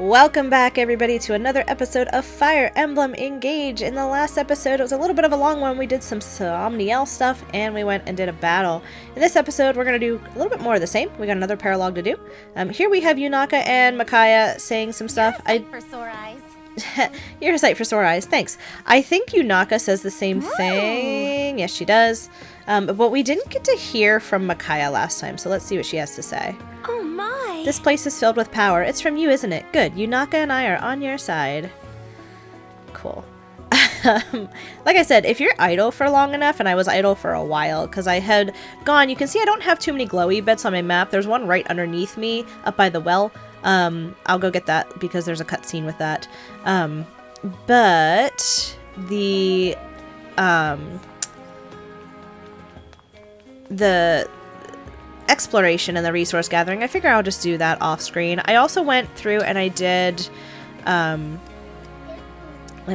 Welcome back, everybody, to another episode of Fire Emblem Engage. In the last episode, it was a little bit of a long one. We did some Somniel stuff, and we went and did a battle. In this episode, we're going to do a little bit more of the same. We got another Paralogue to do. Here we have Yunaka and Micaiah saying some stuff. For sore eyes. You're a sight for sore eyes. Thanks. I think Yunaka says the same thing. Yes, she does. But we didn't get to hear from Micaiah last time, so let's see what she has to say. Oh my! This place is filled with power. It's from you, isn't it? Good. Yunaka and I are on your side. Cool. Like I said, if you're idle for long enough, and I was idle for a while, because I had gone, you can see I don't have too many glowy bits on my map. There's one right underneath me, up by the well. I'll go get that, because there's a cutscene with that. But the exploration and the resource gathering, I figure I'll just do that off screen. I also went through and I did let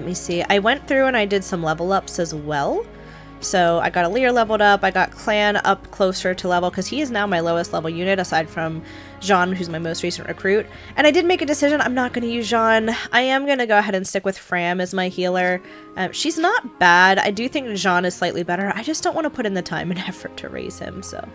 me see, I went through and I did some level ups as well. So I got Alir leveled up, I got Clan up closer to level, because he is now my lowest level unit aside from Jean, who's my most recent recruit. And I did make a decision, I'm not going to use Jean. I am going to go ahead and stick with Fram as my healer. She's not bad. I do think Jean is slightly better. I just don't want to put in the time and effort to raise him. So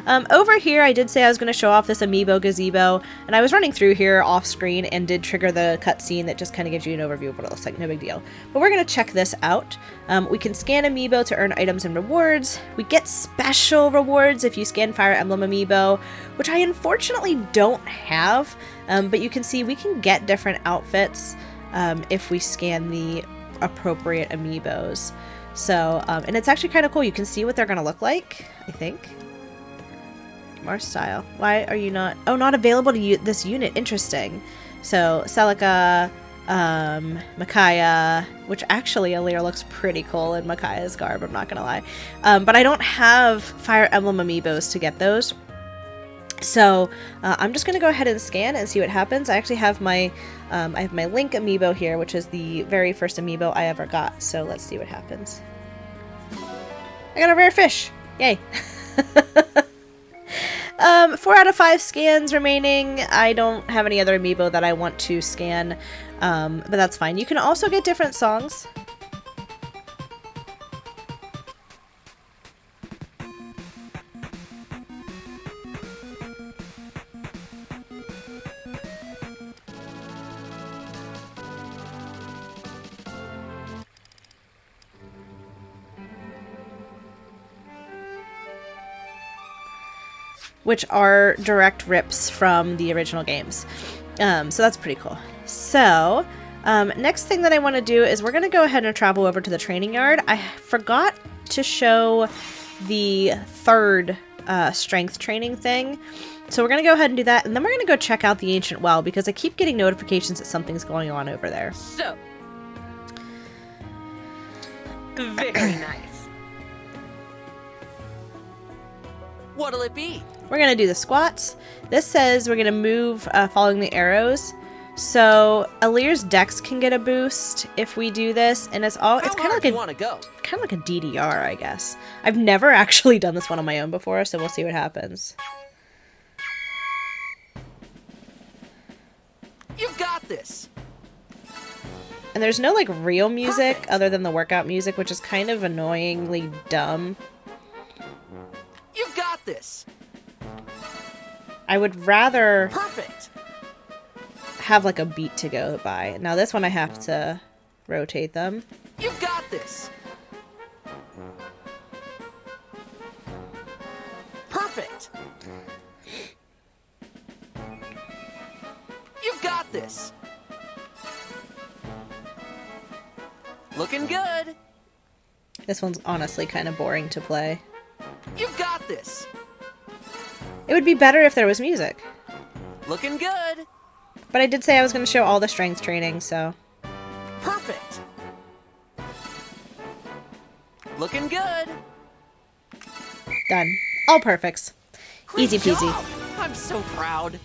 over here, I did say I was going to show off this amiibo gazebo, and I was running through here off screen and did trigger the cutscene that just kind of gives you an overview of what it looks like. No big deal. But we're going to check this out. We can scan amiibo to earn items and rewards. We get special rewards if you scan Fire Emblem amiibo, which I unfortunately don't have, but you can see we can get different outfits if we scan the appropriate amiibos. So, and it's actually kind of cool. You can see what they're going to look like, I think. More style. Why are you not? Oh, not available to this unit. Interesting. So, Celica, Micaiah, which actually Alir looks pretty cool in Micaiah's garb, I'm not going to lie. But I don't have Fire Emblem amiibos to get those. So I'm just going to go ahead and scan and see what happens. I actually have my Link amiibo here, which is the very first amiibo I ever got. So let's see what happens. I got a rare fish. Yay. 4 out of 5 scans remaining. I don't have any other amiibo that I want to scan, but that's fine. You can also get different songs. Which are direct rips from the original games. So that's pretty cool. So, next thing that I want to do is we're going to go ahead and travel over to the training yard. I forgot to show the third strength training thing. So we're going to go ahead and do that, and then we're going to go check out the ancient well, because I keep getting notifications that something's going on over there. So, very nice. What'll it be? We're going to do the squats. This says we're going to move following the arrows. So Alir's dex can get a boost if we do this, and it's kind of like a DDR, I guess. I've never actually done this one on my own before, so we'll see what happens. You got this. And there's no like real music other than the workout music, which is kind of annoyingly dumb. You got this. I would rather Perfect. have like a beat to go by. Now this one I have to rotate them. You got this. Perfect. You got this. Looking good. This one's honestly kind of boring to play. You got this. It would be better if there was music. Looking good. But I did say I was going to show all the strength training, so. Perfect. Looking good. Done. All perfects. Easy Great peasy. job. I'm so proud.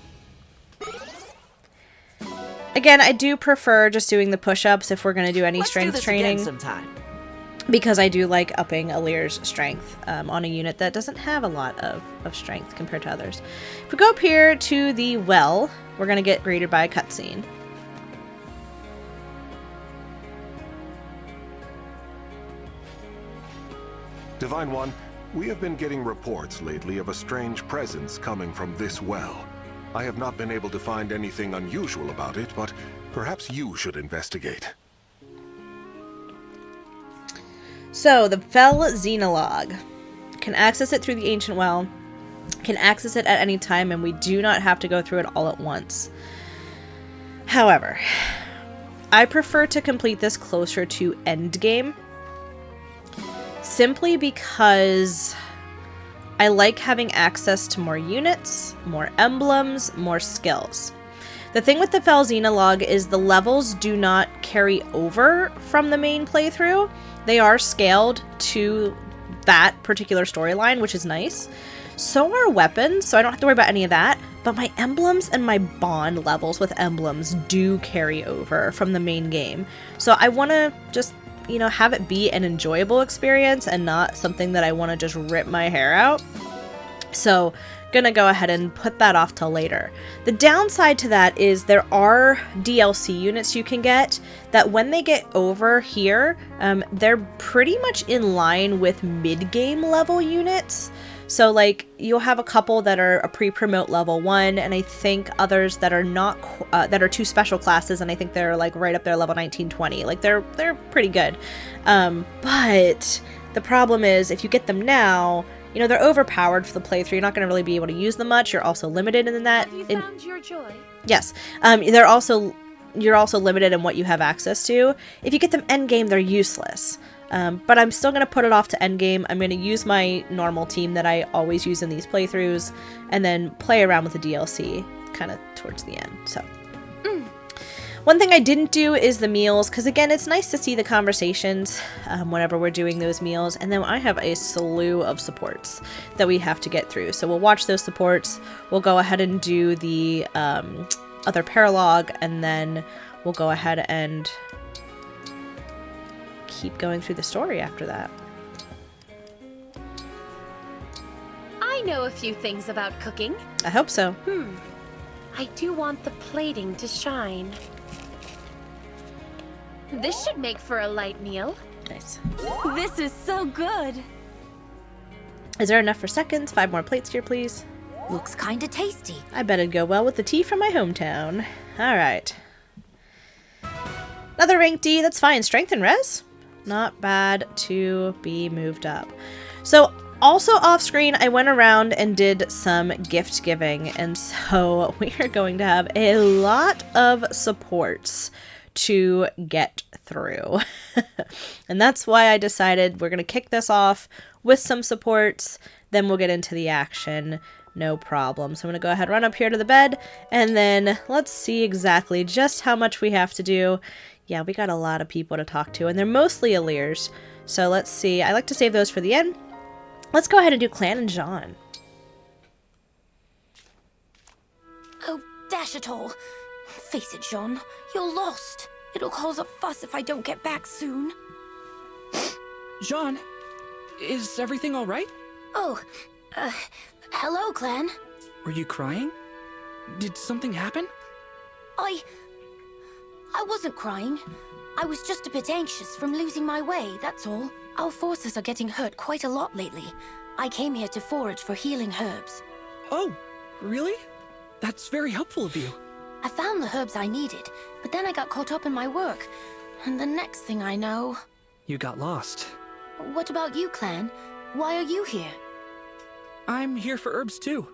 Again, I do prefer just doing the push-ups if we're going to do any Let's strength do this training. again sometime. Because I do like upping Alir's strength on a unit that doesn't have a lot of strength compared to others. If we go up here to the well, we're going to get greeted by a cutscene. Divine One, we have been getting reports lately of a strange presence coming from this well. I have not been able to find anything unusual about it, but perhaps you should investigate. So, the Fell Xenologue. Can access it through the Ancient Well. Can access it at any time, and we do not have to go through it all at once. However, I prefer to complete this closer to endgame. Simply because I like having access to more units, more emblems, more skills. The thing with the Fell Xenologue is the levels do not carry over from the main playthrough. They are scaled to that particular storyline, which is nice. So are weapons, so I don't have to worry about any of that. But my emblems and my bond levels with emblems do carry over from the main game. So I want to just, you know, have it be an enjoyable experience and not something that I want to just rip my hair out. So gonna go ahead and put that off till later. The downside to that is there are DLC units you can get that when they get over here, they're pretty much in line with mid-game level units. So like you'll have a couple that are a pre-promote level 1, and I think others that are not that are 2 special classes, and I think they're like right up there level 19, 20. Like they're pretty good. But the problem is if you get them now, you know, they're overpowered for the playthrough. You're not going to really be able to use them much. You're also limited in that. Have you found your joy? Yes. You're also limited in what you have access to. If you get them endgame, they're useless. But I'm still going to put it off to endgame. I'm going to use my normal team that I always use in these playthroughs, and then play around with the DLC kind of towards the end. So. One thing I didn't do is the meals, because again, it's nice to see the conversations whenever we're doing those meals, and then I have a slew of supports that we have to get through. So we'll watch those supports, we'll go ahead and do the other Paralogue, and then we'll go ahead and keep going through the story after that. I know a few things about cooking. I hope so. I do want the plating to shine. This should make for a light meal. Nice. This is so good. Is there enough for seconds? 5 more plates here, please. Looks kinda tasty. I bet it'd go well with the tea from my hometown. Alright. Another rank D, that's fine. Strength and res? Not bad to be moved up. So, also off screen, I went around and did some gift giving, and so we are going to have a lot of supports to get through. And that's why I decided we're going to kick this off with some supports, then we'll get into the action. No problem. So I'm going to go ahead, run up here to the bed, and then let's see exactly just how much we have to do. Yeah, we got a lot of people to talk to, and they're mostly Allirs. So let's see. I like to save those for the end. Let's go ahead and do Clan and Jean. Oh, dash it all. Face it, Jean. You're lost. It'll cause a fuss if I don't get back soon. Jean, is everything all right? Oh, hello, Clan. Were you crying? Did something happen? I wasn't crying. I was just a bit anxious from losing my way, that's all. Our forces are getting hurt quite a lot lately. I came here to forage for healing herbs. Oh, really? That's very helpful of you. I found the herbs I needed, but then I got caught up in my work. And the next thing I know... You got lost. What about you, Clan? Why are you here? I'm here for herbs too.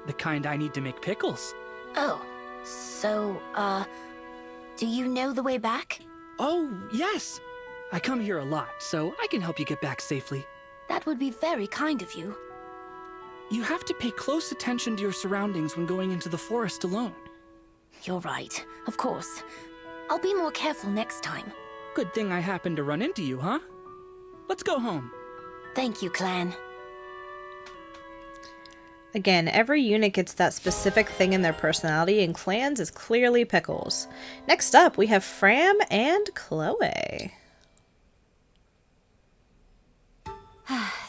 The kind I need to make pickles. Oh, so, do you know the way back? Oh, yes. I come here a lot, so I can help you get back safely. That would be very kind of you. You have to pay close attention to your surroundings when going into the forest alone. You're right, of course. I'll be more careful next time. Good thing I happened to run into you, huh? Let's go home. Thank you, Clan. Again, every unit gets that specific thing in their personality, and Clans is clearly Pickles. Next up, we have Fram and Chloe.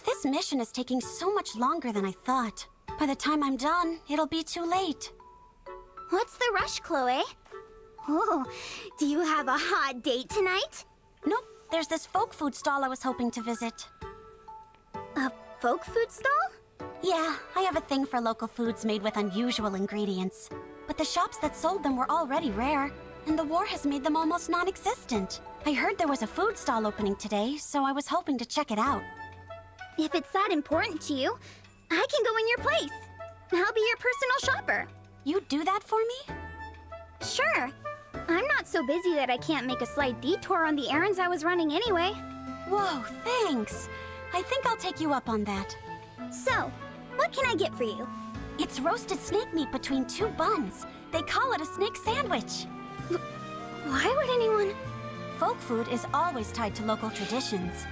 This mission is taking so much longer than I thought. By the time I'm done, it'll be too late. What's the rush, Chloe? Oh, do you have a hot date tonight? Nope, there's this folk food stall I was hoping to visit. folk food stall? Yeah, I have a thing for local foods made with unusual ingredients. But the shops that sold them were already rare, and the war has made them almost non-existent. I heard there was a food stall opening today, so I was hoping to check it out. If it's that important to you, I can go in your place. I'll be your personal shopper. You'd do that for me? Sure. I'm not so busy that I can't make a slight detour on the errands I was running anyway. Whoa, thanks. I think I'll take you up on that. So, what can I get for you? It's roasted snake meat between 2 buns. They call it a snake sandwich. Why would anyone... Folk food is always tied to local traditions.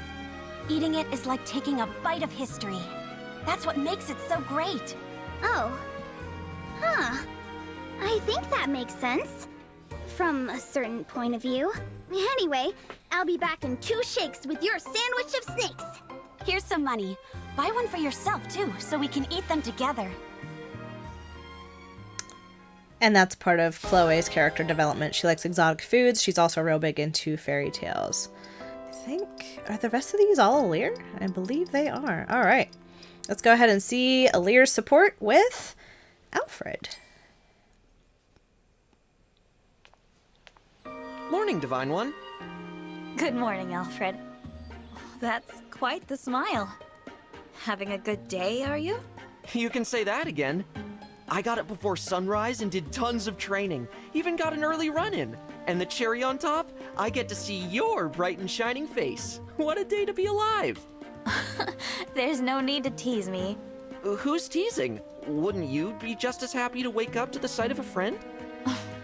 Eating it is like taking a bite of history. That's what makes it so great. Oh. Huh. I think that makes sense. From a certain point of view. Anyway, I'll be back in 2 shakes with your sandwich of snakes. Here's some money. Buy one for yourself, too, so we can eat them together. And that's part of Chloe's character development. She likes exotic foods. She's also real big into fairy tales. I think, are the rest of these all Alir? I believe they are. All right. Let's go ahead and see Alir's support with Alfred. Morning, Divine One. Good morning, Alfred. That's quite the smile. Having a good day, are you? You can say that again. I got up before sunrise and did tons of training. Even got an early run in. And the cherry on top, I get to see your bright and shining face. What a day to be alive. There's no need to tease me. Who's teasing? Wouldn't you be just as happy to wake up to the sight of a friend?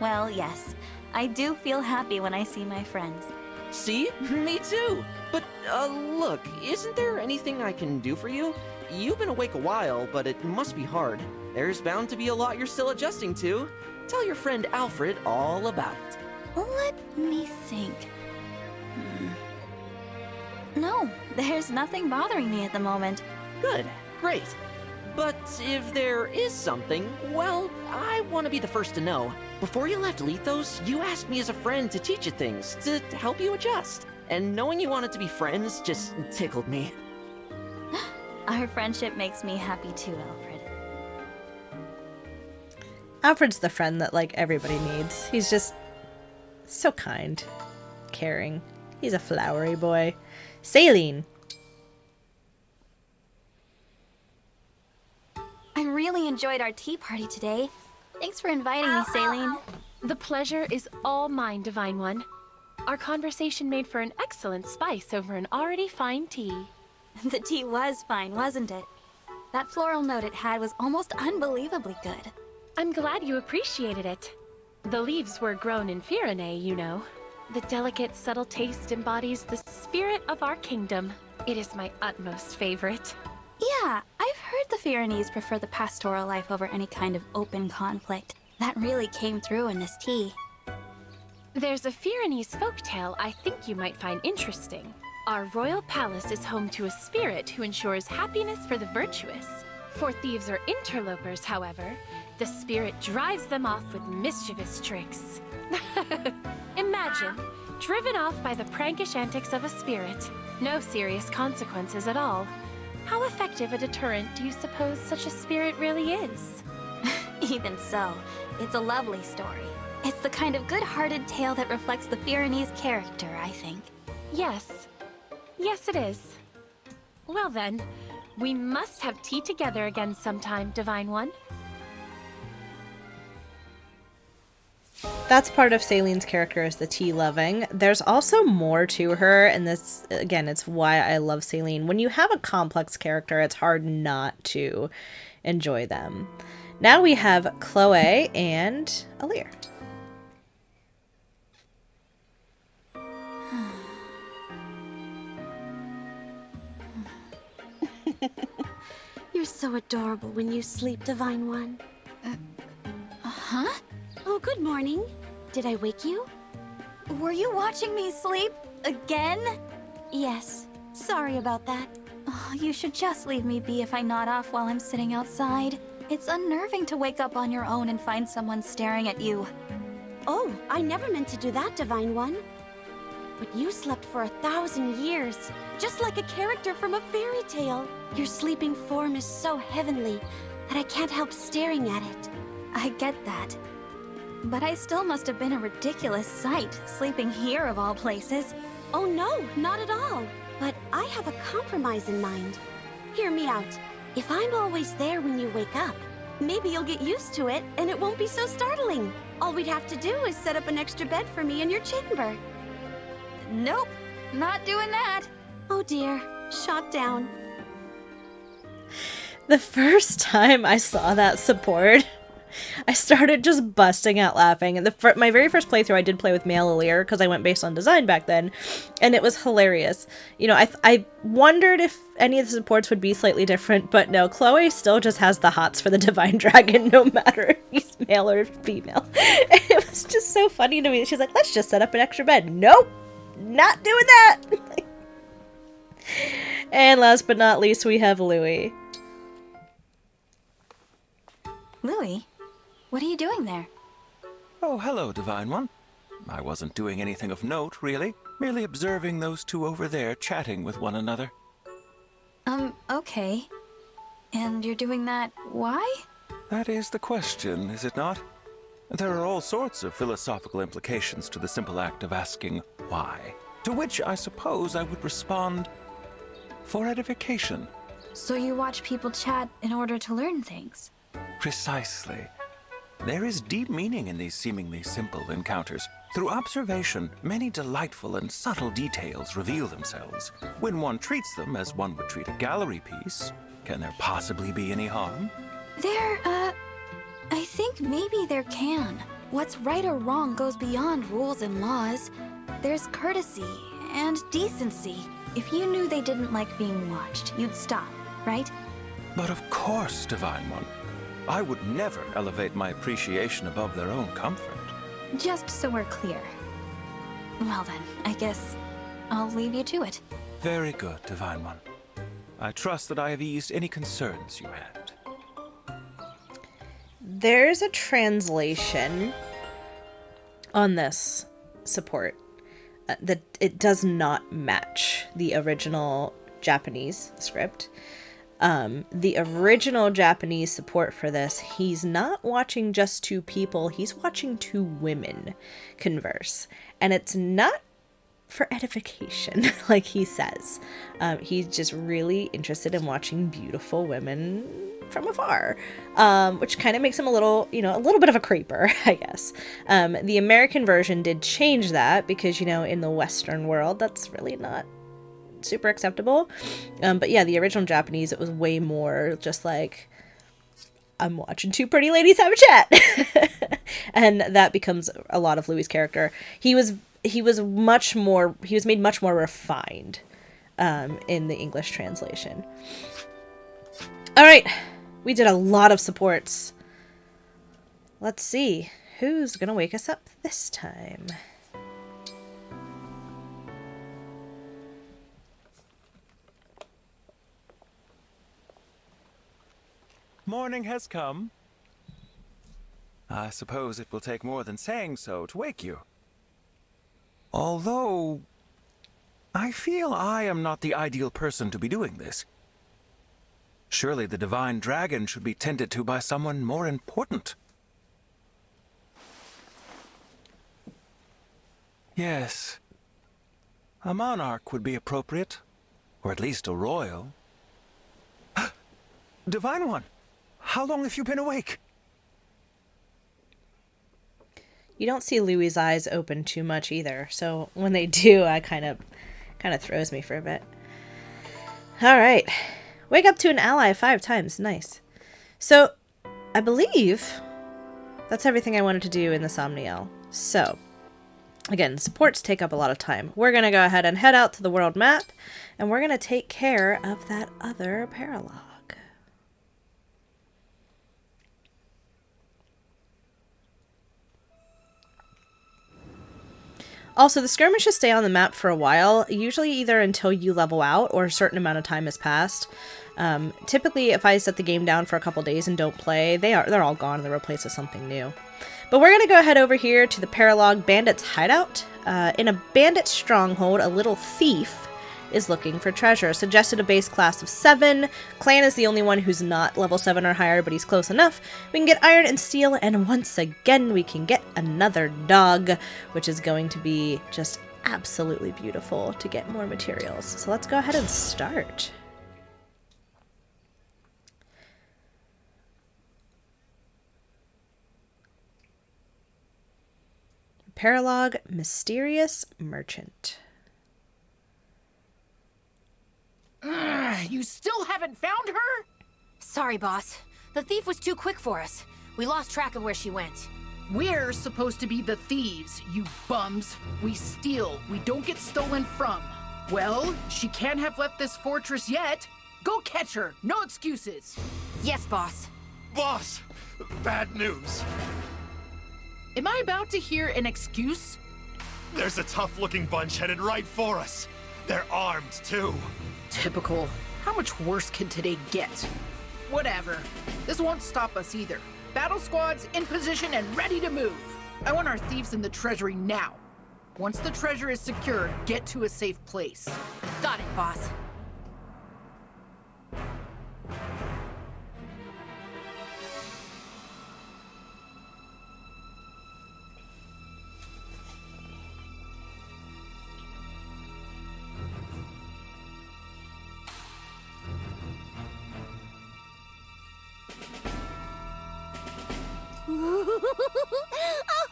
Well, yes. I do feel happy when I see my friends. See? Me too. But, look, isn't there anything I can do for you? You've been awake a while, but it must be hard. There's bound to be a lot you're still adjusting to. Tell your friend Alfred all about it. Let me think. No, there's nothing bothering me at the moment. Good. Great. But if there is something, well, I want to be the first to know. Before you left Lethos, you asked me as a friend to teach you things, to help you adjust. And knowing you wanted to be friends just tickled me. Our friendship makes me happy too, Alfred. Alfred's the friend that, like, everybody needs. He's just so kind, caring. He's a flowery boy. Saline. I really enjoyed our tea party today. Thanks for inviting me, Saline. The pleasure is all mine, Divine One. Our conversation made for an excellent spice over an already fine tea. The tea was fine, wasn't it? That floral note it had was almost unbelievably good. I'm glad you appreciated it. The leaves were grown in Firene, you know. The delicate, subtle taste embodies the spirit of our kingdom. It is my utmost favorite. Yeah, I've heard the Firenese prefer the pastoral life over any kind of open conflict. That really came through in this tea. There's a Firenese folktale I think you might find interesting. Our royal palace is home to a spirit who ensures happiness for the virtuous. For thieves or interlopers, however, the spirit drives them off with mischievous tricks. Imagine, driven off by the prankish antics of a spirit. No serious consequences at all. How effective a deterrent do you suppose such a spirit really is? Even so, it's a lovely story. It's the kind of good-hearted tale that reflects the Firenese character, I think. Yes. Yes, it is. Well then, we must have tea together again sometime, Divine One. That's part of Saline's character, is the tea loving. There's also more to her, and this, again, it's why I love Saline. When you have a complex character, it's hard not to enjoy them. Now we have Chloe and Alir. You're so adorable when you sleep, Divine One. Huh? Oh, good morning. Did I wake you? Were you watching me sleep again? Yes. Sorry about that. Oh, you should just leave me be if I nod off while I'm sitting outside. It's unnerving to wake up on your own and find someone staring at you. Oh, I never meant to do that, Divine One. but you slept for 1,000 years, just like a character from a fairy tale. Your sleeping form is so heavenly that I can't help staring at it. I get that. But I still must have been a ridiculous sight, sleeping here of all places. Oh no, not at all. But I have a compromise in mind. Hear me out. If I'm always there when you wake up, maybe you'll get used to it and it won't be so startling. All we'd have to do is set up an extra bed for me in your chamber. Nope, not doing that. Oh dear, shot down. The first time I saw that support, I started just busting out laughing. And my very first playthrough, I did play with male Lear because I went based on design back then, and it was hilarious. You know, I wondered if any of the supports would be slightly different, but no, Chloe still just has the hots for the Divine Dragon, no matter if he's male or female. And it was just so funny to me. She's like, let's just set up an extra bed. Nope, not doing that. And last but not least, we have Louis. Louis, what are you doing there? Oh, hello, Divine One. I wasn't doing anything of note, really. Merely observing those two over there chatting with one another. Okay. And you're doing that why? That is the question, is it not? There are all sorts of philosophical implications to the simple act of asking why. To which I suppose I would respond, for edification. So you watch people chat in order to learn things? Precisely. There is deep meaning in these seemingly simple encounters. Through observation, many delightful and subtle details reveal themselves. When one treats them as one would treat a gallery piece, can there possibly be any harm? I think maybe there can. What's right or wrong goes beyond rules and laws. There's courtesy and decency. If you knew they didn't like being watched, you'd stop, right? But of course, Divine One. I would never elevate my appreciation above their own comfort. Just so we're clear. Well then, I guess I'll leave you to it. Very good, Divine One. I trust that I have eased any concerns you had. There's a translation on this support that it does not match the original Japanese script. The original Japanese support for this, he's not watching just two people, he's watching two women converse. And it's not for edification, like he says. He's just really interested in watching beautiful women from afar, which kind of makes him a little bit of a creeper, I guess. The American version did change that because, in the Western world, that's really not super acceptable. But yeah, the original Japanese, it was way more just like, I'm watching two pretty ladies have a chat. And that becomes a lot of Louis' character. He was made much more refined in the English translation. All right, we did a lot of supports. Let's see who's gonna wake us up this time. Morning has come. I suppose it will take more than saying so to wake you. Although, I feel I am not the ideal person to be doing this. Surely the Divine Dragon should be tended to by someone more important. Yes, a monarch would be appropriate, or at least a royal. Divine One! How long have you been awake? You don't see Louis' eyes open too much either, so when they do, I kind of throws me for a bit. All right, wake up to an ally 5 times. Nice. So, I believe that's everything I wanted to do in the Somniel. So, again, supports take up a lot of time. We're gonna go ahead and head out to the world map, and we're gonna take care of that other Paralogue. Also, the skirmishes stay on the map for a while, usually either until you level out or a certain amount of time has passed. Typically, if I set the game down for a couple days and don't play, they're all gone and they're replaced with something new. But we're going to go ahead over here to the Paralogue Bandit's hideout. In a bandit stronghold, a little thief is looking for treasure. Suggested a base class of 7. Clan is the only one who's not level 7 or higher, but he's close enough. We can get iron and steel, and once again we can get another dog, which is going to be just absolutely beautiful to get more materials. So let's go ahead and start. Paralogue Mysterious Merchant. You still haven't found her? Sorry, boss. The thief was too quick for us. We lost track of where she went. We're supposed to be the thieves, you bums. We steal, we don't get stolen from. Well, she can't have left this fortress yet. Go catch her, no excuses. Yes, boss. Boss, bad news. Am I about to hear an excuse? There's a tough-looking bunch headed right for us. They're armed, too. Typical. How much worse can today get? Whatever. This won't stop us either. Battle squads in position and ready to move. I want our thieves in the treasury now. Once the treasure is secured, get to a safe place. Got it, boss. A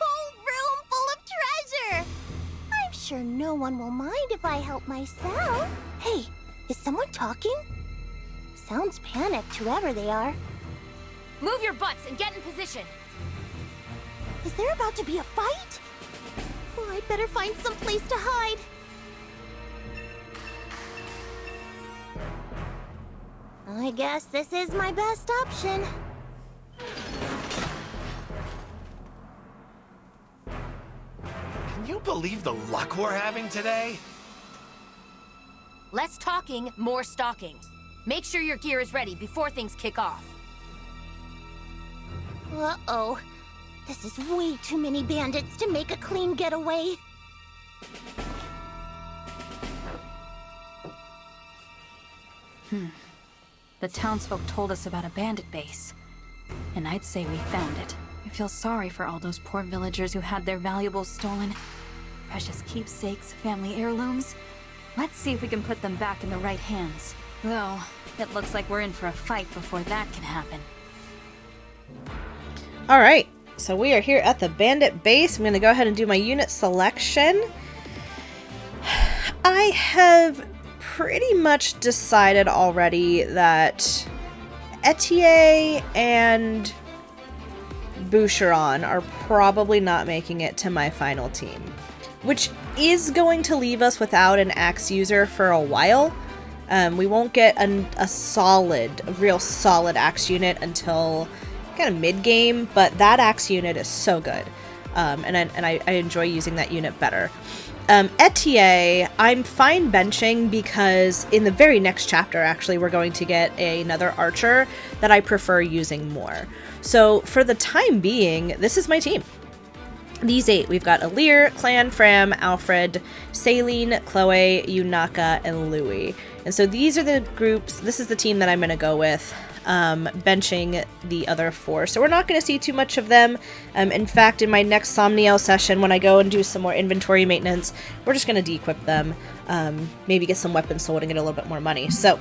whole room full of treasure! I'm sure no one will mind if I help myself. Hey, is someone talking? Sounds panicked, whoever they are. Move your butts and get in position. Is there about to be a fight? Well, I'd better find some place to hide. I guess this is my best option. Can you believe the luck we're having today? Less talking, more stalking. Make sure your gear is ready before things kick off. Uh-oh. This is way too many bandits to make a clean getaway. The townsfolk told us about a bandit base. And I'd say we found it. I feel sorry for all those poor villagers who had their valuables stolen. Precious keepsakes, family heirlooms. Let's see if we can put them back in the right hands. Though, it looks like we're in for a fight before that can happen. Alright, so we are here at the bandit base. I'm going to go ahead and do my unit selection. I have pretty much decided already that Etier and Boucheron are probably not making it to my final team, which is going to leave us without an axe user for a while. We won't get a real solid axe unit until kind of mid-game, but that axe unit is so good, and I enjoy using that unit better. Etier, I'm fine benching because in the very next chapter, actually, we're going to get another archer that I prefer using more. So for the time being, this is my team. These 8, we've got Alir, Clan, Fram, Alfred, Saline, Chloe, Yunaka, and Louis. And so these are the groups, this is the team that I'm going to go with, benching the other 4. So we're not going to see too much of them. In fact, in my next Somniel session, when I go and do some more inventory maintenance, we're just going to de-equip them, maybe get some weapons sold and get a little bit more money. So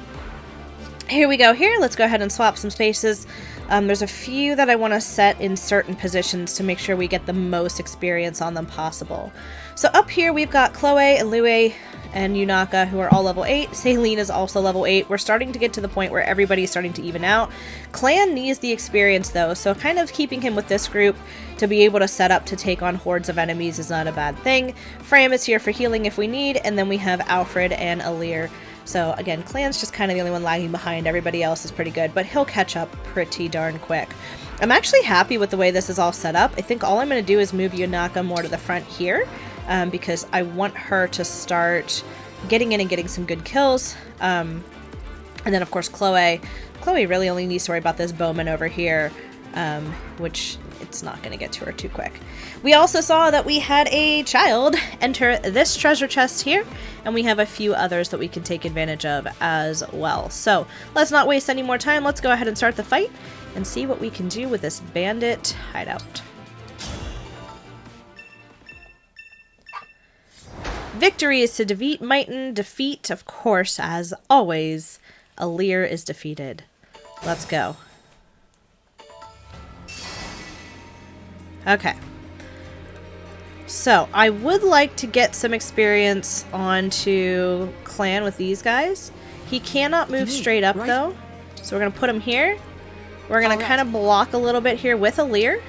here we go here. Let's go ahead and swap some spaces. There's a few that I want to set in certain positions to make sure we get the most experience on them possible. So up here we've got Chloe and Louis and Yunaka, who are all level 8. Saline is also level 8. We're starting to get to the point where everybody's starting to even out. Clan needs the experience though, so kind of keeping him with this group to be able to set up to take on hordes of enemies is not a bad thing. Fram is here for healing if we need, and then we have Alfred and Alir. So again, Clan's just kind of the only one lagging behind. Everybody else is pretty good, but he'll catch up pretty darn quick. I'm actually happy with the way this is all set up. I think all I'm going to do is move Yunaka more to the front here, because I want her to start getting in and getting some good kills. And then of course Chloe really only needs to worry about this bowman over here, which It's not going to get to her too quick. We also saw that we had a child enter this treasure chest here, and we have a few others that we can take advantage of as well. So let's not waste any more time. Let's go ahead and start the fight and see what we can do with this bandit hideout. Victory is to defeat Mighton. Defeat, of course, as always, Alir is defeated. Let's go. Okay. So, I would like to get some experience onto Clan with these guys. He cannot move straight up, though. So we're going to put him here. We're going to kind of block a little bit here with Alir.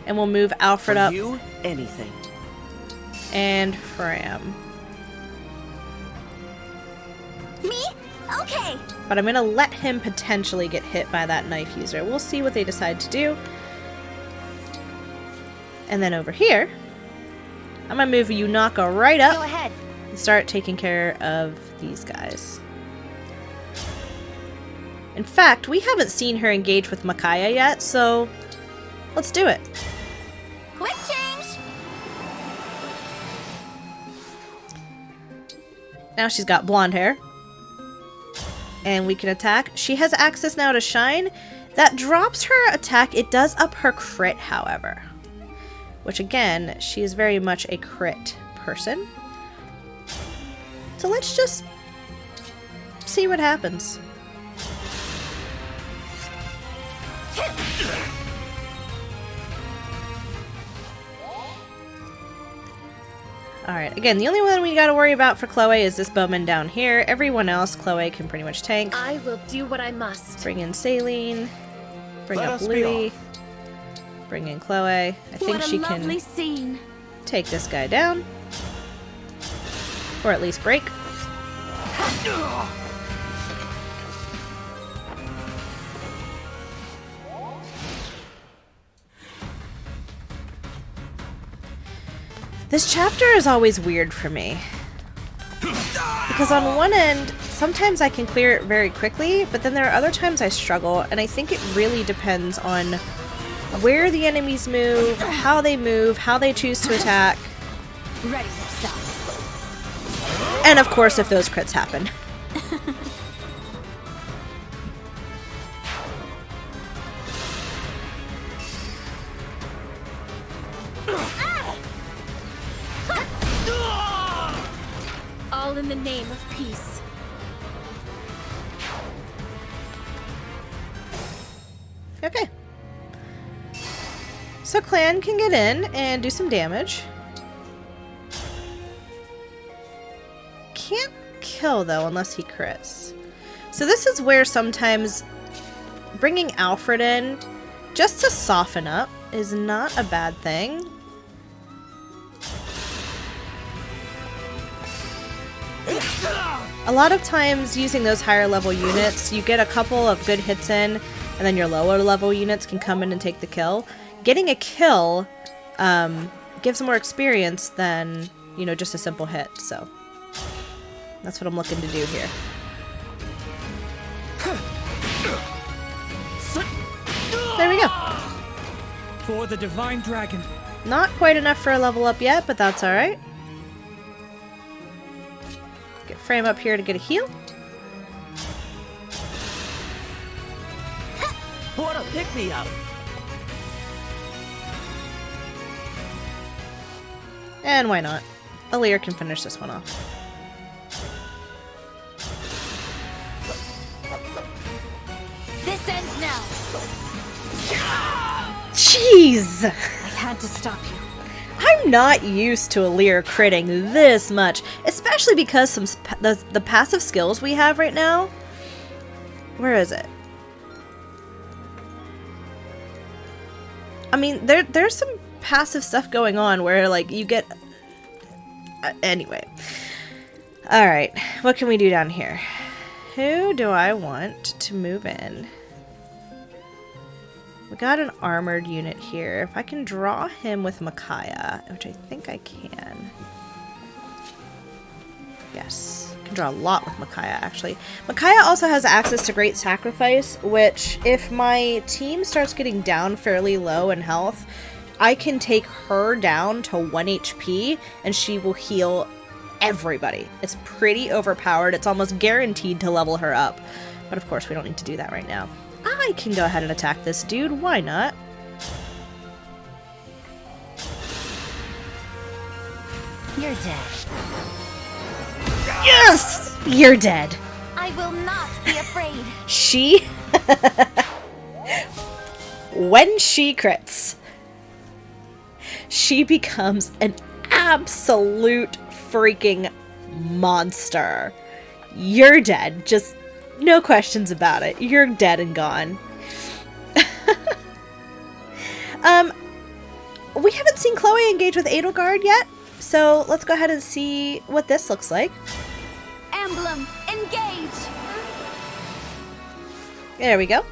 And we'll move Alfred up. You, anything. And Fram. Me? Okay. But I'm going to let him potentially get hit by that knife user. We'll see what they decide to do. And then over here, I'm going to move Yunaka right up. Go ahead. And start taking care of these guys. In fact, we haven't seen her engage with Micaiah yet, so let's do it. Quick change. Now she's got blonde hair. And we can attack. She has access now to Shine. That drops her attack. It does up her crit, however. Which, again, she is very much a crit person. So let's just see what happens. Alright, again, the only one we gotta worry about for Chloe is this bowman down here. Everyone else, Chloe can pretty much tank. I will do what I must. Bring in Saline. Bring up Louie. Bring in Chloe. I think she can take this guy down. Or at least break. This chapter is always weird for me. Because on one end, sometimes I can clear it very quickly, but then there are other times I struggle, and I think it really depends on where the enemies move, how they choose to attack. Ready yourself. And of course, if those crits happen. All in the name of peace. Okay. So Clan can get in and do some damage. Can't kill, though, unless he crits. So this is where sometimes bringing Alfred in just to soften up is not a bad thing. A lot of times using those higher level units, you get a couple of good hits in, and then your lower level units can come in and take the kill. Getting a kill gives more experience than, you know, just a simple hit, so that's what I'm looking to do here. There we go. For the Divine Dragon. Not quite enough for a level up yet, but that's alright. Get Frame up here to get a heal. What a pick-me-up! And why not? Alir can finish this one off. This ends now. Jeez! I had to stop you. I'm not used to Alir critting this much, especially because the passive skills we have right now. Where is it? I mean, there's some passive stuff going on where, like, you get... anyway. Alright, what can we do down here? Who do I want to move in? We got an armored unit here. If I can draw him with Micaiah, which I think I can. Yes. draw a lot with Micaiah, actually. Micaiah also has access to Great Sacrifice, which, if my team starts getting down fairly low in health, I can take her down to 1 HP, and she will heal everybody. It's pretty overpowered. It's almost guaranteed to level her up. But of course, we don't need to do that right now. I can go ahead and attack this dude. Why not? You're dead. Yes! You're dead. I will not be afraid. She... when she crits, she becomes an absolute freaking monster. You're dead. Just no questions about it. You're dead and gone. We haven't seen Chloe engage with Edelgard yet, so let's go ahead and see what this looks like. Emblem Engage! There we go.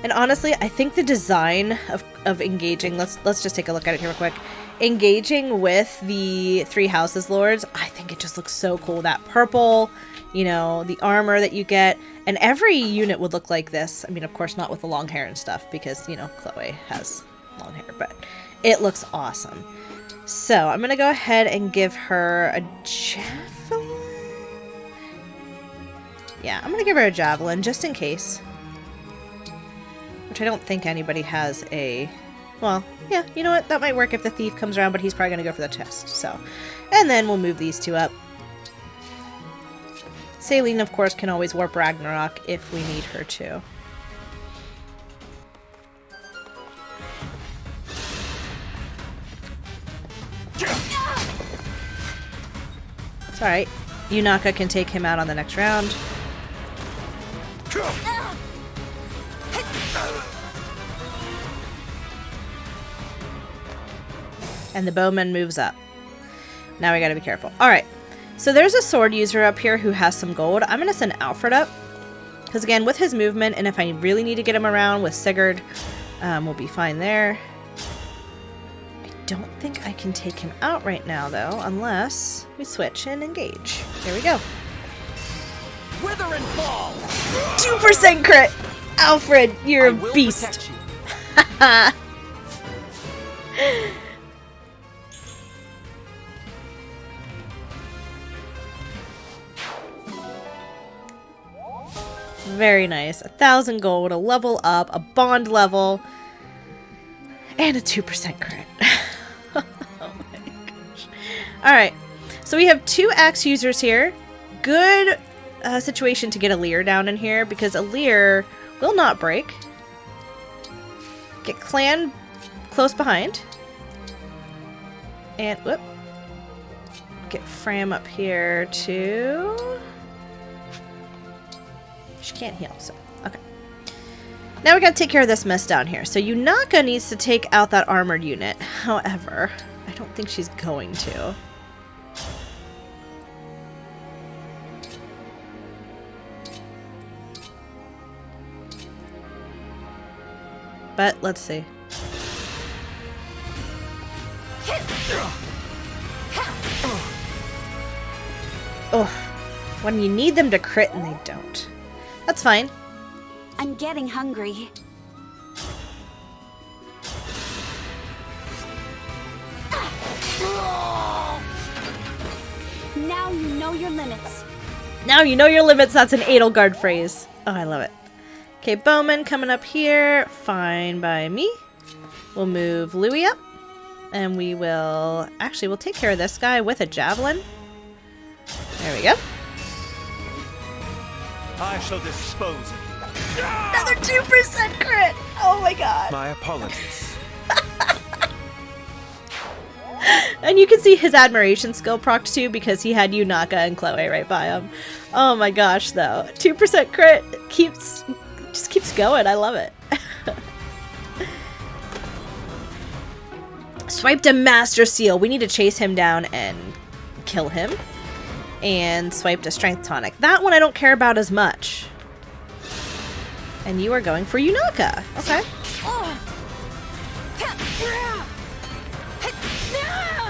And honestly, I think the design of engaging, let's just take a look at it here real quick. Engaging with the Three Houses Lords, I think it just looks so cool. That purple, you know, the armor that you get, and every unit would look like this. I mean, of course, not with the long hair and stuff, because, you know, Chloe has long hair, but it looks awesome. So, I'm going to go ahead and give her a javelin. Yeah, I'm going to give her a javelin, just in case. Which I don't think anybody has a... Well, yeah, you know what? That might work if the thief comes around, but he's probably going to go for the chest, so... And then we'll move these two up. Celine, of course, can always warp Ragnarok if we need her to. It's alright. Yunaka can take him out on the next round. And the bowman moves up. Now we gotta be careful. Alright, so there's a sword user up here who has some gold. I'm gonna send Alfred up. Because again, with his movement, and if I really need to get him around with Sigurd, we'll be fine there. I don't think I can take him out right now, though, unless we switch and engage. There we go. Wither and fall! 2% crit! Alfred, you're a beast. Very nice. 1,000 gold, a level up, a bond level, and a 2% crit. Oh my gosh. Alright, so we have 2 axe users here. Good situation to get a Lear down in here, because a Lear will not break. Get Clan close behind. And, whoop. Get Fram up here too. She can't heal, so okay. Now we gotta take care of this mess down here. So Yunaka needs to take out that armored unit. However, I don't think she's going to. But let's see. Oh, when you need them to crit and they don't. That's fine. I'm getting hungry. Now you know your limits. Now you know your limits. That's an Edelgard phrase. Oh, I love it. Okay, Bowman coming up here. Fine by me. We'll move Louis up. And we will... Actually, we'll take care of this guy with a javelin. There we go. I shall dispose of you. Another 2% crit! Oh my god. My apologies. And you can see his admiration skill procced too, because he had Yunaka and Chloe right by him. Oh my gosh, though. 2% crit just keeps going. I love it. Swiped a Master Seal. We need to chase him down and kill him. And swiped a Strength Tonic. That one I don't care about as much. And you are going for Yunaka. Okay.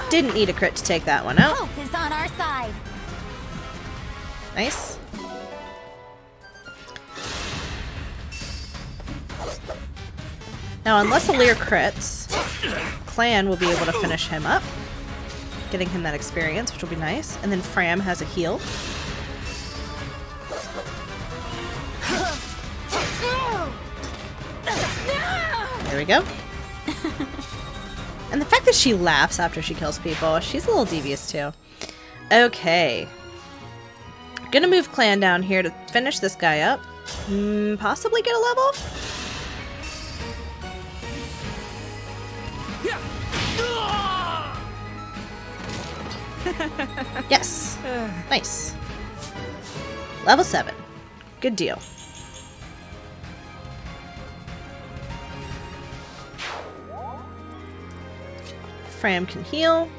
Didn't need a crit to take that one out. Hope is on our side. Nice. Now, unless Alir crits, Clan will be able to finish him up, getting him that experience, which will be nice. And then Fram has a heal. There we go. And the fact that she laughs after she kills people, she's a little devious too. Okay. Gonna move Clan down here to finish this guy up. Possibly get a level? Yes. Nice. Level 7. Good deal. Fram can heal.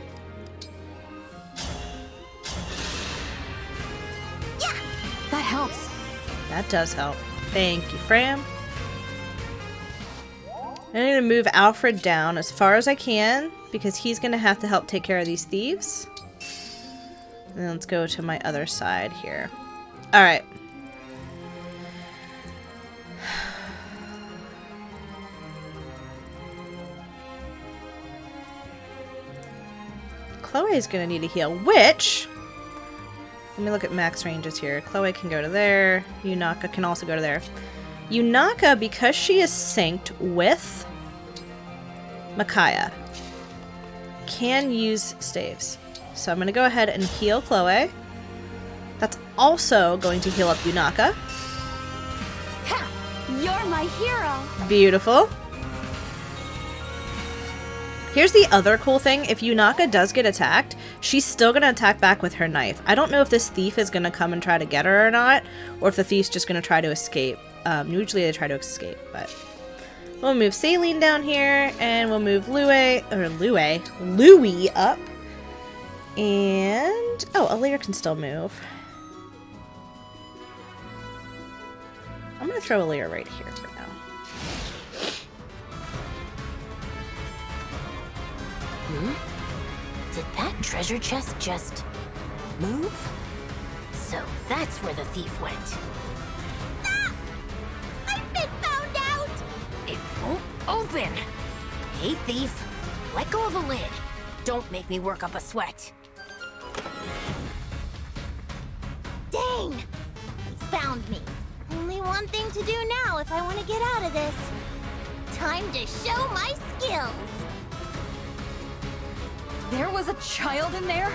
Yeah, that helps. That does help. Thank you, Fram. I'm going to move Alfred down as far as I can because he's going to have to help take care of these thieves. And then let's go to my other side here. Alright. Chloe is going to need a heal, which... Let me look at max ranges here. Chloe can go to there. Yunaka can also go to there. Yunaka, because she is synced with Micaiah, can use staves. So I'm going to go ahead and heal Chloe. That's also going to heal up Yunaka. Ha! You're my hero! Beautiful. Here's the other cool thing. If Yunaka does get attacked, she's still going to attack back with her knife. I don't know if this thief is going to come and try to get her or not, or if the thief's just going to try to escape. Usually they try to escape, but... We'll move Saline down here, and we'll move Louie up. And... Oh, Alir can still move. I'm going to throw Alir right here for now. Did that treasure chest just move? So that's where the thief went. Ah! I've been found out! It won't open. Hey, thief. Let go of the lid. Don't make me work up a sweat. Dang! He's found me. Only one thing to do now if I want to get out of this. Time to show my skills! There was a child in there?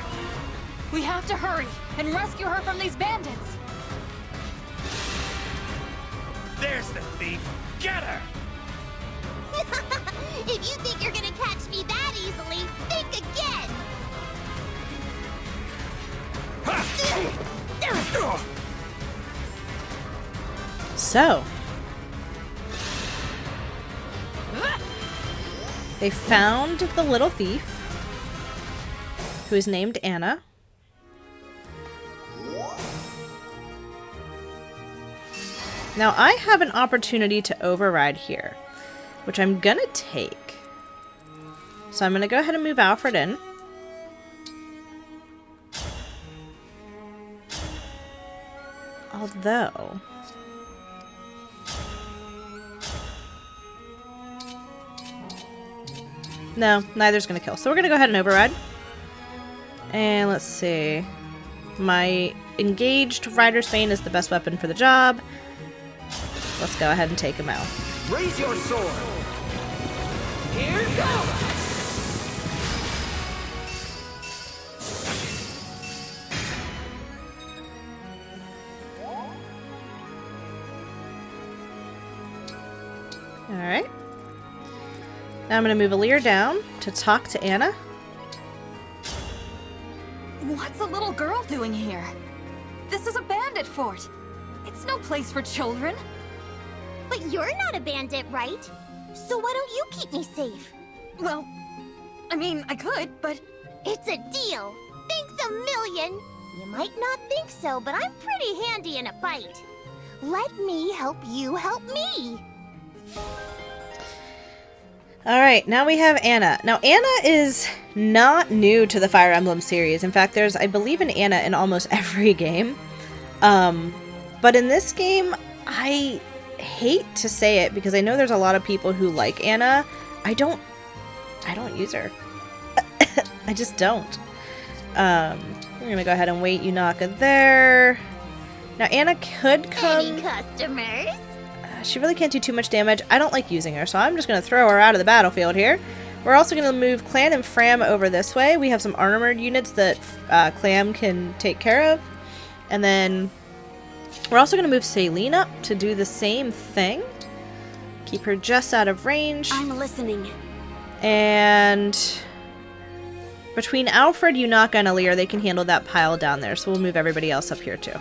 We have to hurry and rescue her from these bandits. There's the thief! Get her! If you think you're gonna catch me that easily, think again! So. They found the little thief, who is named Anna. Now I have an opportunity to override here, which I'm gonna take. So I'm gonna go ahead and move Alfred in. Although... No, neither's gonna kill. So we're gonna go ahead and override. And let's see. My engaged Rider's Bane is the best weapon for the job. Let's go ahead and take him out. Raise your sword! Here goes! Alright. Now I'm going to move Alir down to talk to Anna. What's a little girl doing here? This is a bandit fort. It's no place for children. But you're not a bandit, right? So why don't you keep me safe? Well, I mean, I could, but... It's a deal! Thanks a million! You might not think so, but I'm pretty handy in a fight. Let me help you help me! Alright, now we have Anna. Now, Anna is not new to the Fire Emblem series. In fact, there's, I believe, an Anna in almost every game. But in this game, I hate to say it because I know there's a lot of people who like Anna. I don't use her. I just don't. We're gonna go ahead and wait Yunaka there. Now Anna could come. Any customers? She really can't do too much damage. I don't like using her, so I'm just gonna throw her out of the battlefield here. We're also gonna move Clan and Fram over this way. We have some armored units that Clam can take care of. And then we're also gonna move Celine up to do the same thing. Keep her just out of range. I'm listening. And between Alfred, Yunaka, and Alir, they can handle that pile down there. So we'll move everybody else up here too.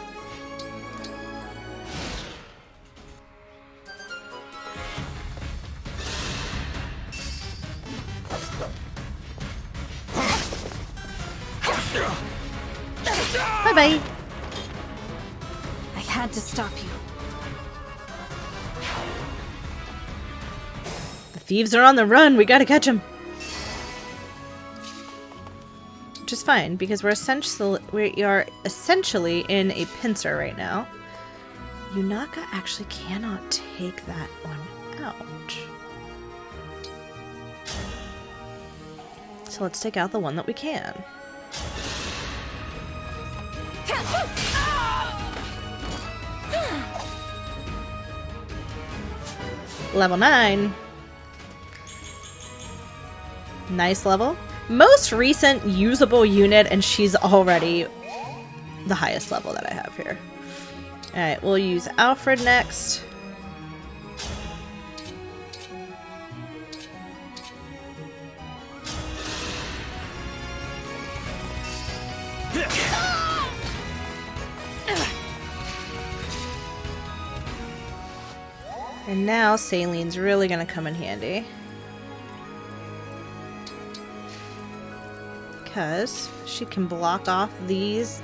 Bye-bye. I had to stop you. The thieves are on the run. We gotta catch them. Which is fine because we are essentially in a pincer right now. Yunaka actually cannot take that one out. So let's take out the one that we can. Level 9. Nice level. Most recent usable unit, and she's already the highest level that I have here. Alright, we'll use Alfred next. And now Celine's really gonna come in handy. Because she can block off this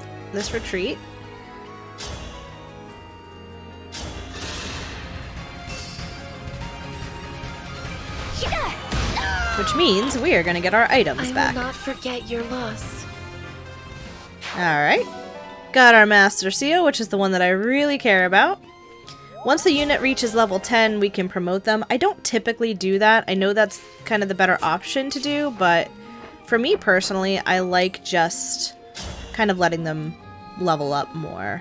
retreat. Which means we are gonna get our items back. I will not forget your loss. Alright. Got our Master Seal, which is the one that I really care about. Once the unit reaches level 10, we can promote them. I don't typically do that. I know that's kind of the better option to do, but for me personally, I like just kind of letting them level up more.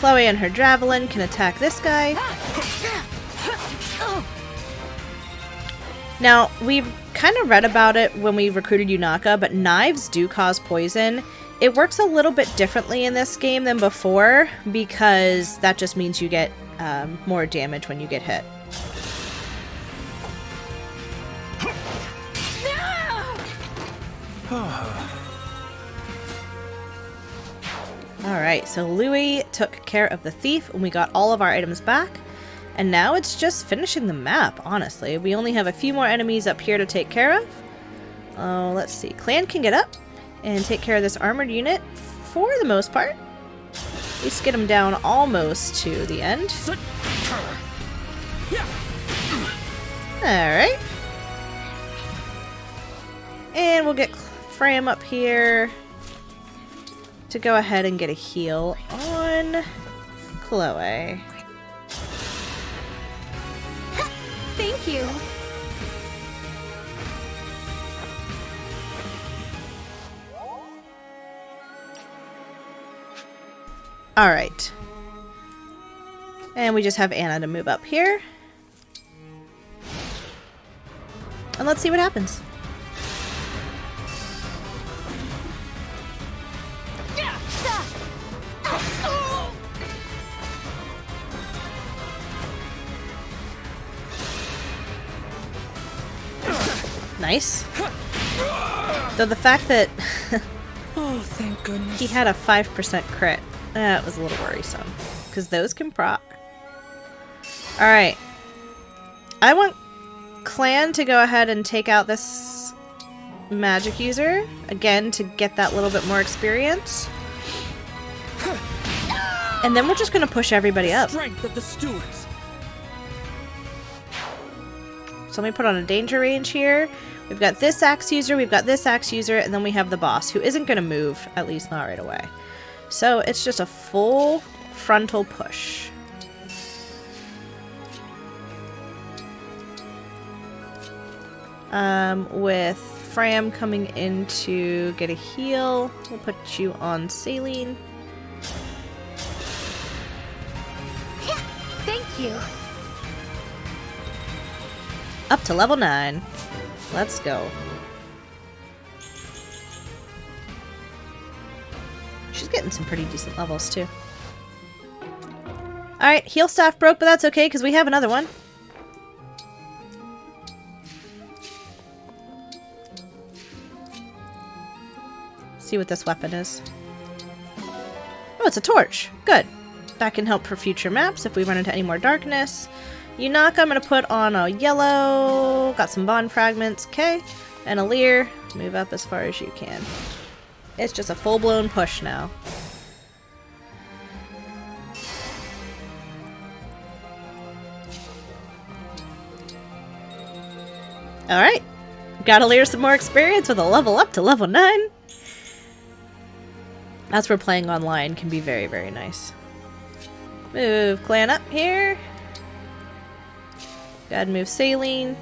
Chloe and her Javelin can attack this guy. Now, we've kind of read about it when we recruited Yunaka, but knives do cause poison. It works a little bit differently in this game than before, because that just means you get more damage when you get hit. Alright, so Louis took care of the thief, and we got all of our items back. And now it's just finishing the map, honestly. We only have a few more enemies up here to take care of. Oh, let's see. Clan can get up and take care of this armored unit for the most part. At least get him down almost to the end. Alright. And we'll get Fram up here to go ahead and get a heal on Chloe. Thank you. Alright. And we just have Anna to move up here. And let's see what happens. Nice. Though the fact that oh, thank goodness. He had a 5% crit, that was a little worrisome. Because those can proc. Alright. I want Clan to go ahead and take out this magic user. Again, to get that little bit more experience. And then we're just going to push everybody up. Strength of the stewards. So let me put on a danger range here. We've got this axe user, we've got this axe user, and then we have the boss, who isn't going to move, at least not right away. So it's just a full frontal push. With Fram coming in to get a heal, we'll put you on Saline. Thank you. Up to level 9. Let's go. She's getting some pretty decent levels too. Alright, heal staff broke, but that's okay because we have another one. See what this weapon is. Oh, it's a torch. Good. That can help for future maps if we run into any more darkness. Yunaka, I'm going to put on a yellow. Got some bond fragments. Okay. And a Leer. Move up as far as you can. It's just a full-blown push now. Alright. Gotta Leer some more experience with a level up to level 9. That's where playing online can be very, very nice. Move Clan up here. Gotta move Saline.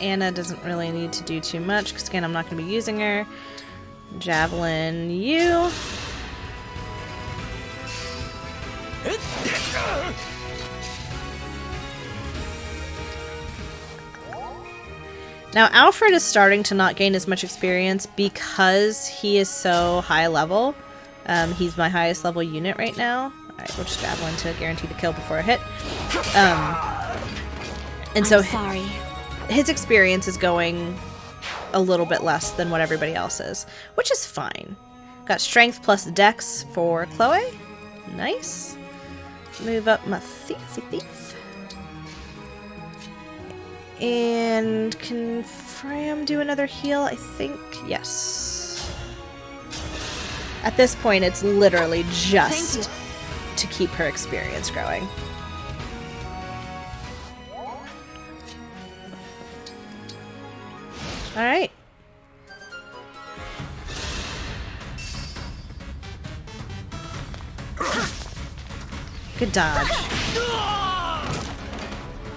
Anna doesn't really need to do too much because again I'm not going to be using her. Javelin you. Now Alfred is starting to not gain as much experience because he is so high level. He's my highest level unit right now. Alright, we'll just Javelin to guarantee the kill before a hit. And so sorry. His experience is going a little bit less than what everybody else is, which is fine. Got strength plus dex for Chloe. Nice. Move up my thief. And can Fram do another heal? I think yes. At this point, it's literally just to keep her experience growing. Alright. Good dodge.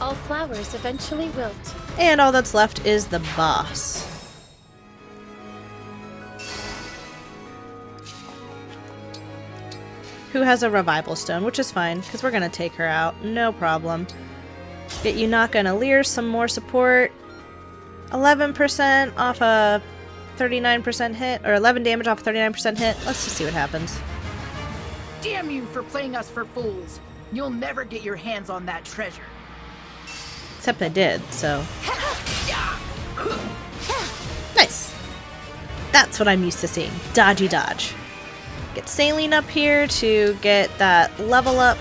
All flowers eventually wilt. And all that's left is the boss. Who has a revival stone, which is fine, because we're going to take her out. No problem. Get Yunaka and Leer some more support. 11% off a 39% hit, or 11 damage off a 39% hit. Let's just see what happens. Damn you for playing us for fools. You'll never get your hands on that treasure. Except I did, so. Nice. That's what I'm used to seeing. Dodgy dodge. Get Saline up here to get that level up.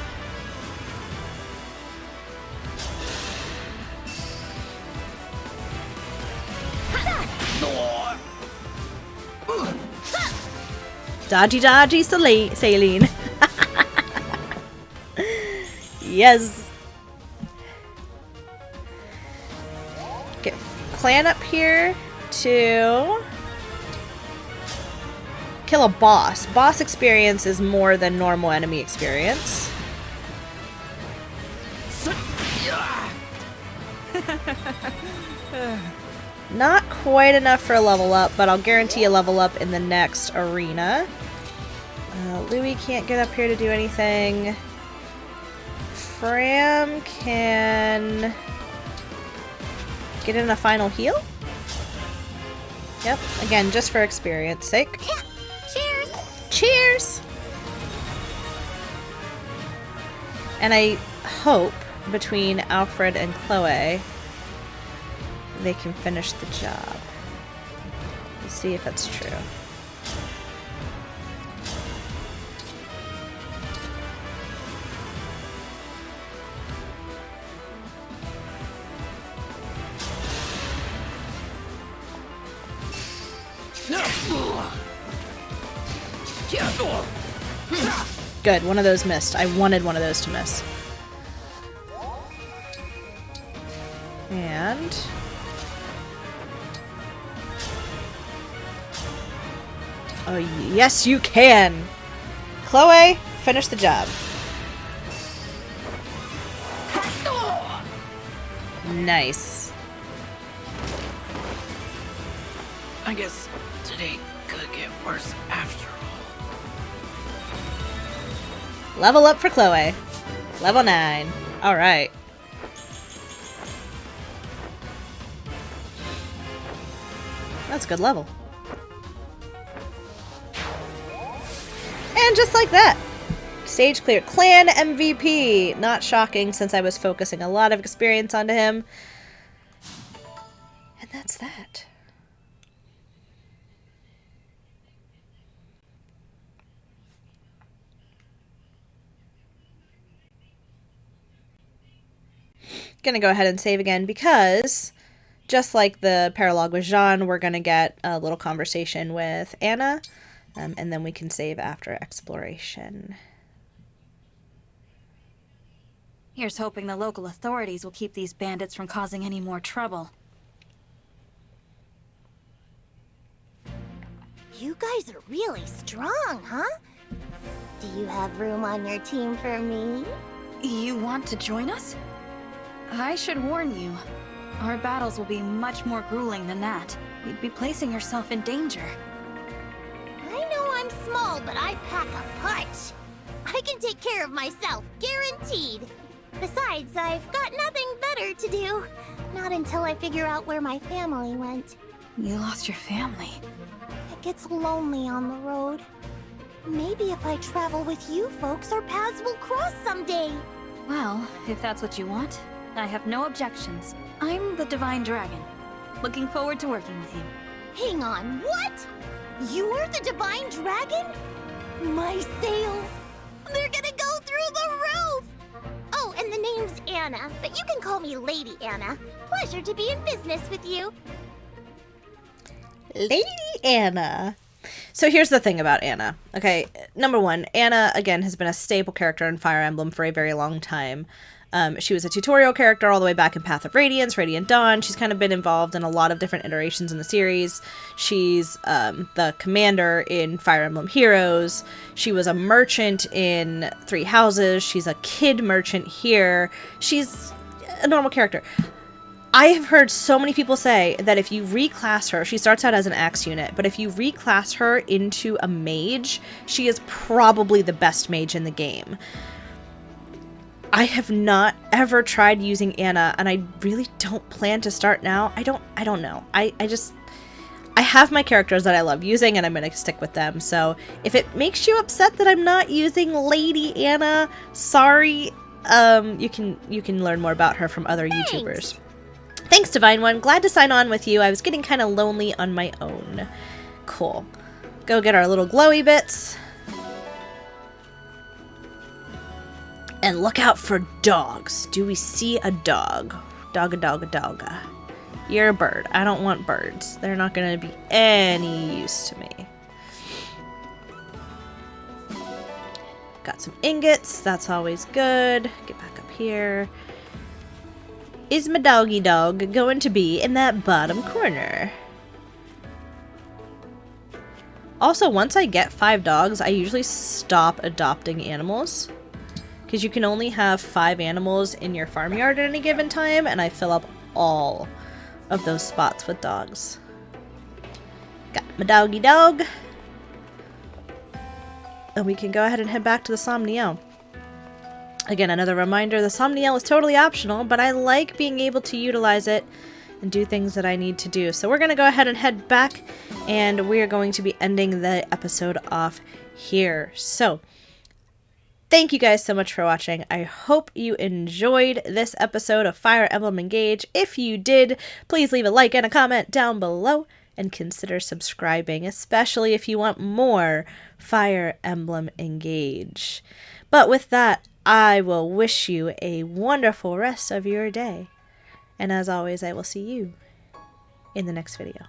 Dodgy Saline. Yes. Get Clan up here to kill a boss. Boss experience is more than normal enemy experience. Not quite enough for a level up, but I'll guarantee a level up in the next arena. Louis can't get up here to do anything. Fram can get in a final heal. Yep, again, just for experience sake. Cheers! Cheers! And I hope between Alfred and Chloe they can finish the job. Let's see if that's true. Good, one of those missed. I wanted one of those to miss. And... oh, yes you can! Chloe, finish the job. Nice. I guess today could get worse after all. Level up for Chloe. Level 9. Alright. That's a good level. And just like that, stage clear. Clan MVP. Not shocking since I was focusing a lot of experience onto him. And that's that. Gonna go ahead and save again because just like the Paralogue with Jean, we're gonna get a little conversation with Anna, and then we can save after exploration. Here's hoping the local authorities will keep these bandits from causing any more trouble. You guys are really strong, huh? Do you have room on your team for me? You want to join us? I should warn you, our battles will be much more grueling than that. You'd be placing yourself in danger. I know I'm small, but I pack a punch. I can take care of myself, guaranteed. Besides, I've got nothing better to do. Not until I figure out where my family went. You lost your family. It gets lonely on the road. Maybe if I travel with you folks, our paths will cross someday. Well, if that's what you want, I have no objections. I'm the Divine Dragon. Looking forward to working with you. Hang on, what? You're the Divine Dragon? My sails, they're gonna go through the roof! Oh, and the name's Anna, but you can call me Lady Anna. Pleasure to be in business with you. Lady Anna. So here's the thing about Anna. Okay, number one, Anna, again, has been a staple character in Fire Emblem for a very long time. She was a tutorial character all the way back in Path of Radiance, Radiant Dawn. She's kind of been involved in a lot of different iterations in the series. She's the commander in Fire Emblem Heroes. She was a merchant in Three Houses. She's a kid merchant here. She's a normal character. I have heard so many people say that if you reclass her, she starts out as an axe unit, but if you reclass her into a mage, she is probably the best mage in the game. I have not ever tried using Anna, and I really don't plan to start now. I don't know. I have my characters that I love using, and I'm going to stick with them. So if it makes you upset that I'm not using Lady Anna, sorry. You can learn more about her from other YouTubers. Thanks, Divine One. Glad to sign on with you. I was getting kind of lonely on my own. Cool. Go get our little glowy bits. And look out for dogs. Do we see a dog? Dogga, dogga, dogga. You're a bird. I don't want birds. They're not going to be any use to me. Got some ingots. That's always good. Get back up here. Is my doggy dog going to be in that bottom corner? Also, once I get 5 dogs, I usually stop adopting animals. Because you can only have 5 animals in your farmyard at any given time, and I fill up all of those spots with dogs. Got my doggy dog. And we can go ahead and head back to the Somniel. Again, another reminder, the Somniel is totally optional, but I like being able to utilize it and do things that I need to do. So we're going to go ahead and head back, and we're going to be ending the episode off here. So, thank you guys so much for watching. I hope you enjoyed this episode of Fire Emblem Engage. If you did, please leave a like and a comment down below, and consider subscribing, especially if you want more Fire Emblem Engage. But with that, I will wish you a wonderful rest of your day. And as always, I will see you in the next video.